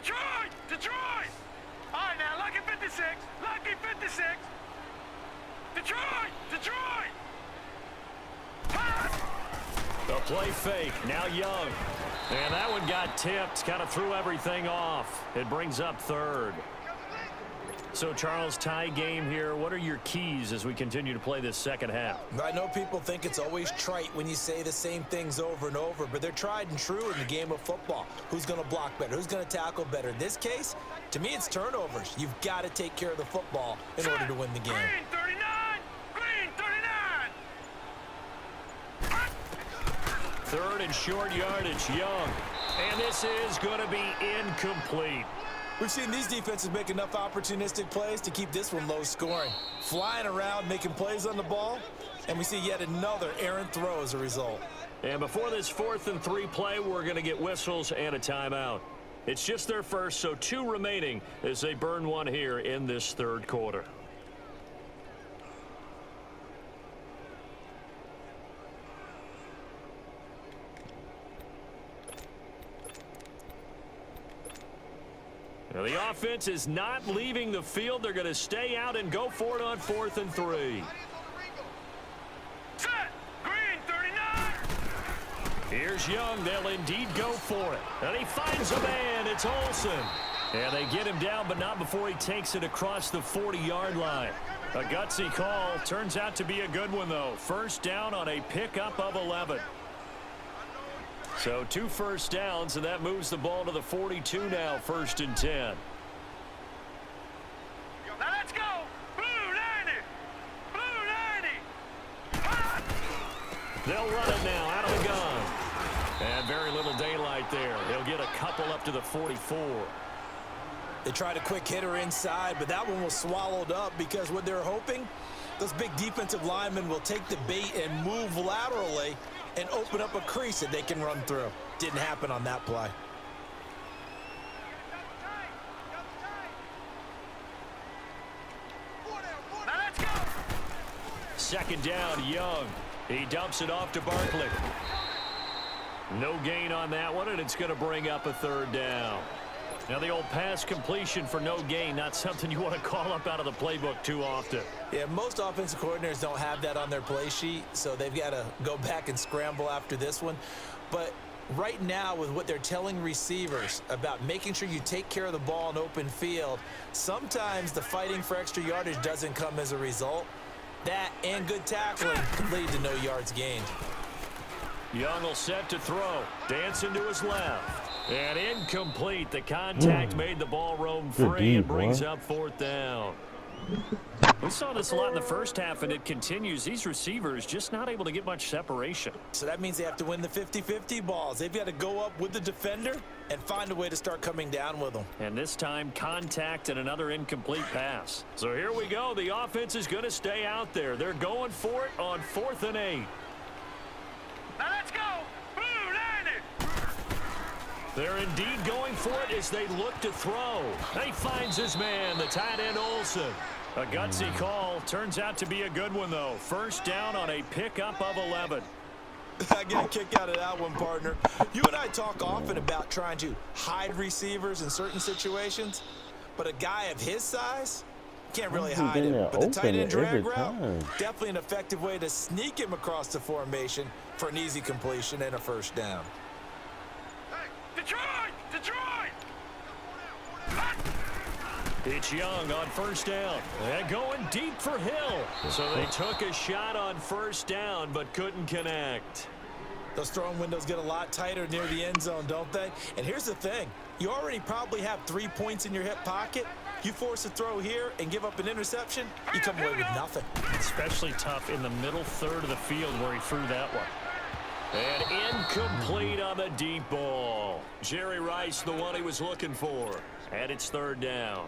Detroit! Detroit! All right, now, lucky 56. Lucky 56. Detroit! Detroit! The play fake. Now Young. And that one got tipped. Kind of threw everything off. It brings up third. So, Charles, tie game here. What are your keys as we continue to play this second half? I know people think it's always trite when you say the same things over and over, but they're tried and true in the game of football. Who's going to block better? Who's going to tackle better? In this case, to me, it's turnovers. You've got to take care of the football in order to win the game. Green 39! Green 39! Third and short yardage, Young. And this is going to be incomplete. We've seen these defenses make enough opportunistic plays to keep this one low scoring. Flying around, making plays on the ball, and we see yet another errant throw as a result. And before this 4th and 3 play, we're going to get whistles and a timeout. It's just their first, so 2 remaining as they burn one here in this third quarter. Now the offense is not leaving the field. They're going to stay out and go for it on 4th and 3. Set! Green 39! Here's Young. They'll indeed go for it. And he finds a man. It's Olsen. And they get him down, but not before he takes it across the 40-yard line. A gutsy call. Turns out to be a good one, though. First down on a pickup of 11. So 2 first downs, and that moves the ball to the 42 now, 1st and 10. Now let's go! Blue 90! Blue 90! They'll run it now out of the gun. And very little daylight there. He'll get a couple up to the 44. They tried a quick hitter inside, but that one was swallowed up because what they're hoping, those big defensive linemen will take the bait and move laterally and open up a crease that they can run through. Didn't happen on that play. Now let's go! Second down, Young. He dumps it off to Barkley. No gain on that one, and it's going to bring up a 3rd down. Now the old pass completion for no gain, not something you want to call up out of the playbook too often. Yeah, most offensive coordinators don't have that on their play sheet, so they've got to go back and scramble after this one. But right now, with what they're telling receivers about making sure you take care of the ball in open field, sometimes the fighting for extra yardage doesn't come as a result. That and good tackling can lead to no yards gained. Young will set to throw. Dancing to his left. And incomplete. The contact made the ball roam free and brings up 4th down. We saw this a lot in the first half, and it continues. These receivers just not able to get much separation. So that means they have to win the 50-50 balls. They've got to go up with the defender and find a way to start coming down with them. And this time, contact and another incomplete pass. So here we go. The offense is going to stay out there. They're going for it on 4th and 8. Now let's go! Blue 90! They're indeed going for it as they look to throw. He finds his man, the tight end Olsen. A gutsy call. Turns out to be a good one, though. First down on a pickup of 11. I get a kick out of that one, partner. You and I talk often about trying to hide receivers in certain situations, but a guy of his size can't really hide him. But the tight end drag route, definitely an effective way to sneak him across the formation for an easy completion and a first down. Detroit! Detroit! It's Young on first down. And going deep for Hill. So they took a shot on first down but couldn't connect. Those throwing windows get a lot tighter near the end zone, don't they? And here's the thing. You already probably have 3 points in your hip pocket. You force a throw here and give up an interception, you come away with nothing. Especially tough in the middle third of the field where he threw that one. And incomplete on the deep ball. Jerry Rice, the one he was looking for. And it's 3rd down.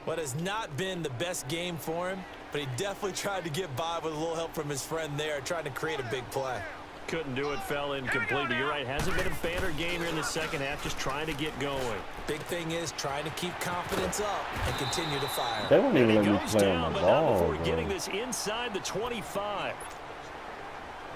What has not been the best game for him, but he definitely tried to get by with a little help from his friend there, trying to create a big play. Couldn't do it, fell incomplete. But you're right, hasn't been a banner game here in the second half, just trying to get going. Big thing is trying to keep confidence up and continue to fire. They won't even let me Goes play down, on the but not ball, before bro. getting this inside the 25.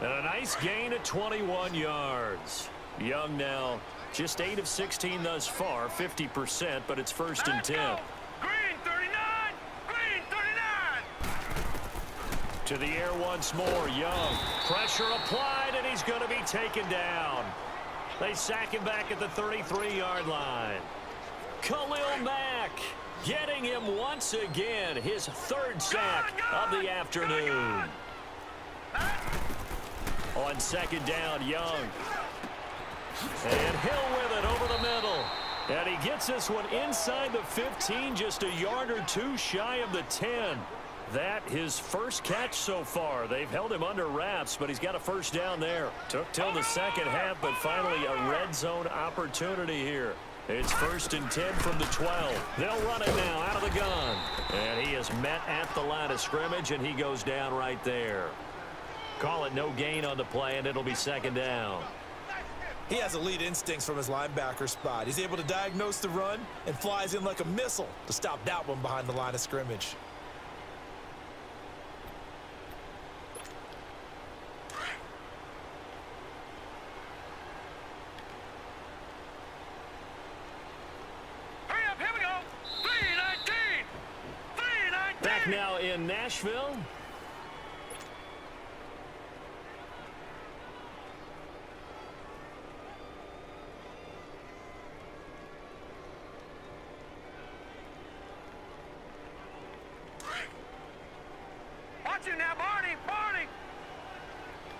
And a nice gain of 21 yards. Young now Just 8 of 16 thus far, 50%, but it's 1st and 10. Green 39! Green 39! To the air once more, Young. Pressure applied, and he's going to be taken down. They sack him back at the 33-yard line. Khalil Mack getting him once again, his 3rd sack of the afternoon. On 2nd down, Young. And Hill with it over the middle. And he gets this one inside the 15, just a yard or 2 shy of the 10. That his first catch so far. They've held him under wraps, but he's got a 1st down there. Took till the 2nd half, but finally a red zone opportunity here. It's 1st and 10 from the 12. They'll run it now out of the gun. And he is met at the line of scrimmage, and he goes down right there. Call it no gain on the play, and it'll be 2nd down. He has elite instincts from his linebacker spot. He's able to diagnose the run and flies in like a missile to stop that one behind the line of scrimmage. Hurry up, here we go! 319! 319! Back now in Nashville. Watch him now, Barney! Barney!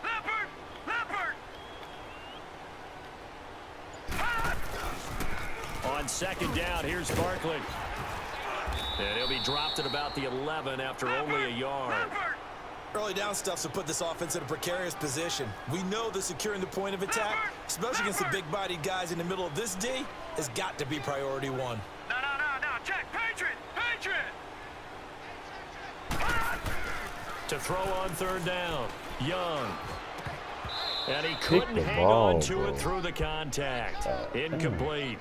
Leopard! Leopard! On 2nd down, here's Barkley. And he'll be dropped at about the 11 after only a yard. Leopard! Early down stuff to put this offense in a precarious position. We know that securing the point of attack, especially against the big-bodied guys in the middle of this D, has got to be priority 1. No, check! Patriot! Patriot! To throw on 3rd down, Young. And he couldn't the hang ball, on to bro. it through the contact. Incomplete.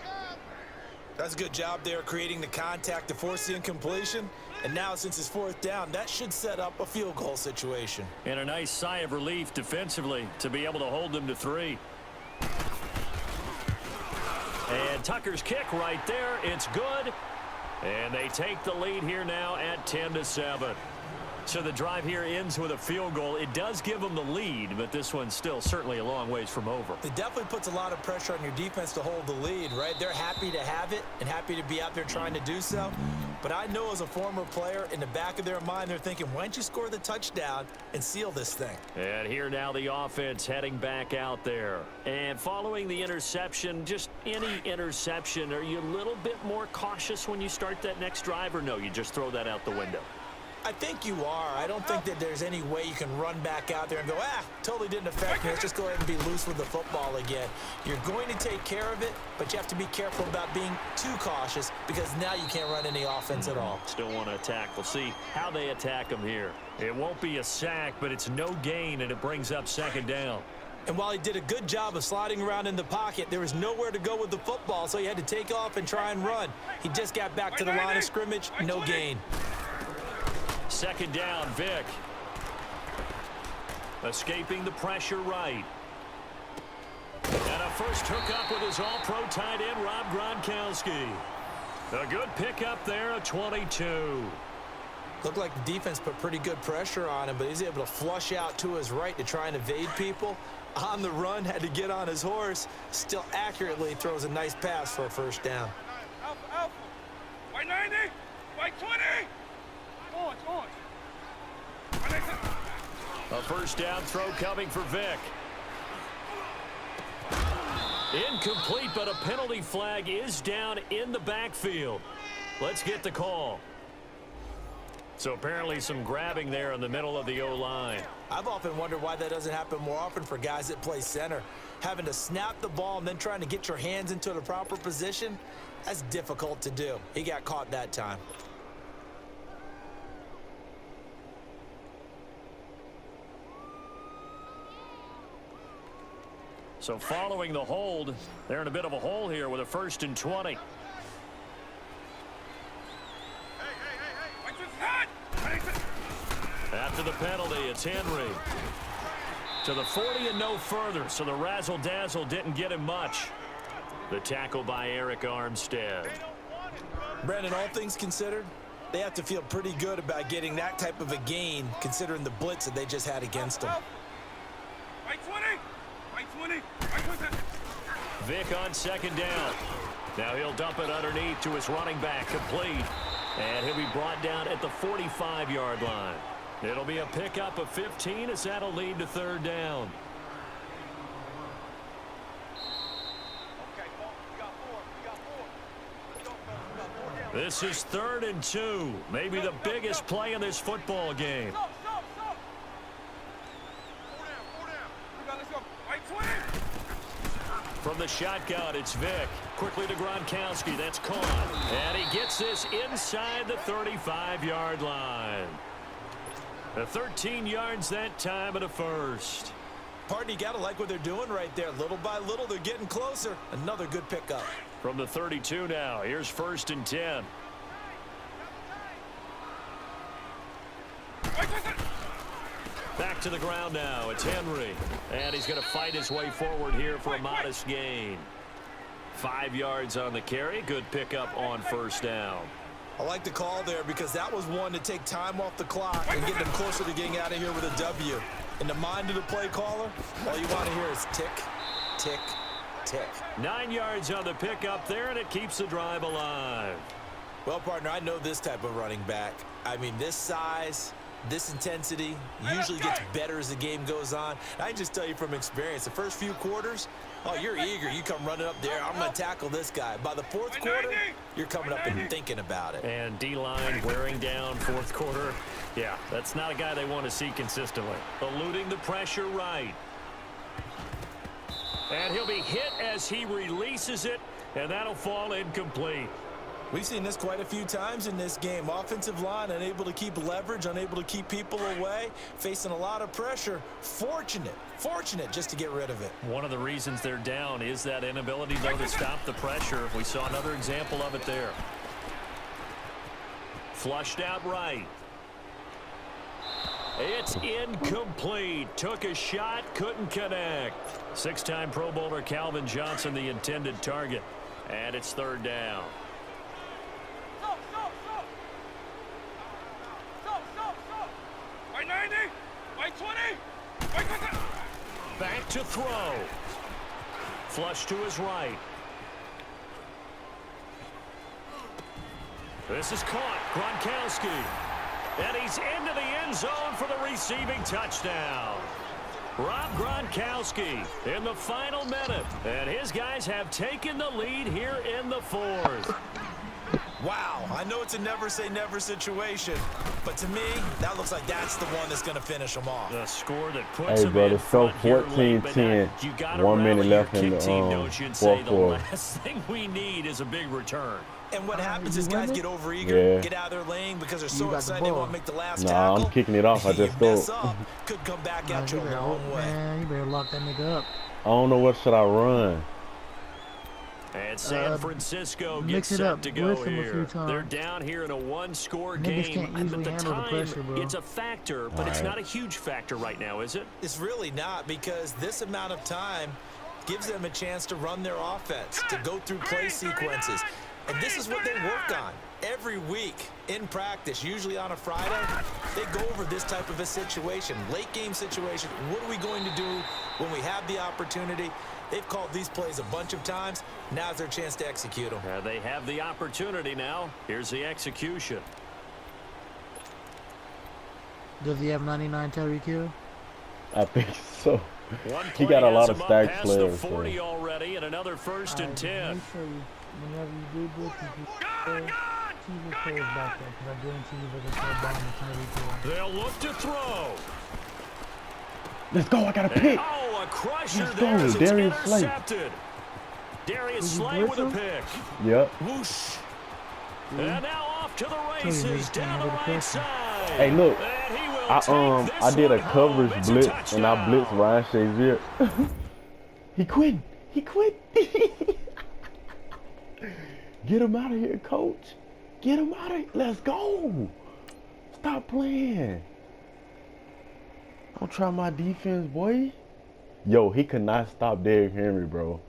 That's a good job there creating the contact to force the incompletion. And now since it's 4th down, that should set up a field goal situation. And a nice sigh of relief defensively to be able to hold them to 3. And Tucker's kick right there. It's good. And they take the lead here now at 10-7. So the drive here ends with a field goal. It does give them the lead, but this one's still certainly a long ways from over. It definitely puts a lot of pressure on your defense to hold the lead, right? They're happy to have it and happy to be out there trying to do so. But I know as a former player, in the back of their mind, they're thinking, why don't you score the touchdown and seal this thing? And here now the offense heading back out there. And following the interception, just any interception, are you a little bit more cautious when you start that next drive, or no, you just throw that out the window? I think you are. I don't think that there's any way you can run back out there and go, totally didn't affect me. Let's just go ahead and be loose with the football again. You're going to take care of it, but you have to be careful about being too cautious because now you can't run any offense at all. Still want to attack. We'll see how they attack them here. It won't be a sack, but it's no gain, and it brings up 2nd down. And while he did a good job of sliding around in the pocket, there was nowhere to go with the football, so he had to take off and try and run. He just got back to the line of scrimmage, no gain. 2nd down, Vick. Escaping the pressure right. And a first hookup with his all-pro tight end, Rob Gronkowski. A good pickup there, a 22. Looked like the defense put pretty good pressure on him, but he's able to flush out to his right to try and evade people. On the run, had to get on his horse. Still accurately throws a nice pass for a 1st down. Alpha! White 90! White 20! On. A 1st down throw coming for Vick. Incomplete, but a penalty flag is down in the backfield. Let's get the call. So apparently some grabbing there in the middle of the O-line. I've often wondered why that doesn't happen more often for guys that play center. Having to snap the ball and then trying to get your hands into the proper position, that's difficult to do. He got caught that time. So following the hold, they're in a bit of a hole here with a 1st and 20. After the penalty, it's Henry. To the 40 and no further, so the razzle-dazzle didn't get him much. The tackle by Eric Armstead. Brandon, all things considered, they have to feel pretty good about getting that type of a gain considering the blitz that they just had against them. Right 20. Right 20. Right 20. Vic on second down. Now he'll dump it underneath to his running back, complete. And he'll be brought down at the 45-yard line. It'll be a pickup of 15 as that'll lead to third down. This is 3rd and 2. Maybe the biggest play in this football game. From the shotgun, it's Vic. Quickly to Gronkowski. That's caught. And he gets this inside the 35-yard line. The 13 yards that time at a first. Partner, you got to like what they're doing right there. Little by little, they're getting closer. Another good pickup. From the 32 now. Here's 1st and 10. Back to the ground now. It's Henry. And he's going to fight his way forward here for a modest gain. 5 yards on the carry. Good pickup on 1st down. I like the call there because that was one to take time off the clock and get them closer to getting out of here with a W. In the mind of the play caller, all you want to hear is tick, tick, tick. 9 yards on the pickup there, and it keeps the drive alive. Well, partner, I know this type of running back. I mean, this size, this intensity usually gets better as the game goes on. I can just tell you from experience, the first few quarters, oh, you're eager. You come running up there. I'm going to tackle this guy. By the 4th quarter, you're coming up and thinking about it. And D-line wearing down 4th quarter. Yeah, that's not a guy they want to see consistently. Eluding the pressure right. And he'll be hit as he releases it, and that'll fall incomplete. We've seen this quite a few times in this game. Offensive line unable to keep leverage, unable to keep people away, facing a lot of pressure. Fortunate just to get rid of it. One of the reasons they're down is that inability, though, to stop the pressure. We saw another example of it there. Flushed out right. It's incomplete. Took a shot, couldn't connect. 6-time Pro Bowler Calvin Johnson, the intended target. And it's 3rd down. Right 90. Right 20. Right 20. Back to throw. Flush to his right. This is caught. Gronkowski. And he's into the end zone for the receiving touchdown. Rob Gronkowski in the final minute. And his guys have taken the lead here in the 4th. Wow, I know it's a never-say-never situation, but to me, that looks like that's the one that's going to finish them off. The score that puts Hey, brother, so 14-10, 1 minute left in the 4th quarter. Last thing we need is a big return. And what happens is guys get overeager, get out of their lane because they're so excited they want to make the last tackle. I'm kicking it off. I just mess up, could come back out you a long way. Man, you better lock that nigga up. I don't know what should I run. And San Francisco gets set to go here. They're down here in a one-score game. Can't usually handle the pressure, bro. It's a factor, but it's not a huge factor right now, is it? It's really not, because this amount of time gives them a chance to run their offense, to go through play sequences. And this is what they work on every week in practice, usually on a Friday. They go over this type of a situation, late game situation. What are we going to do when we have the opportunity? They've called these plays a bunch of times. Now's their chance to execute them. They have the opportunity now. Here's the execution. Does he have 99 Tyreek Hill? I think so. He got a lot of stacked players. 40 already, and another 1st and 10. Make sure you, whenever you do this, you keep your players back there, because I guarantee you they're going to throw bomb to Tyreek Hill. They'll look to throw. Let's go. I got a pick. Oh, a crusher. Let's there go. as it's Darius Slay. intercepted. Darius Slay with a pick. Yep. Whoosh. And now off to the races down the right side. Hey, look. And he will take I this did a one home. coverage It's a blitz, and I touchdown. blitzed Ryan Shazier. He quit. He quit. Get him out of here, coach. Get him out of here. Let's go. Stop playing. Don't try my defense, boy. Yo, he could not stop Derrick Henry, bro.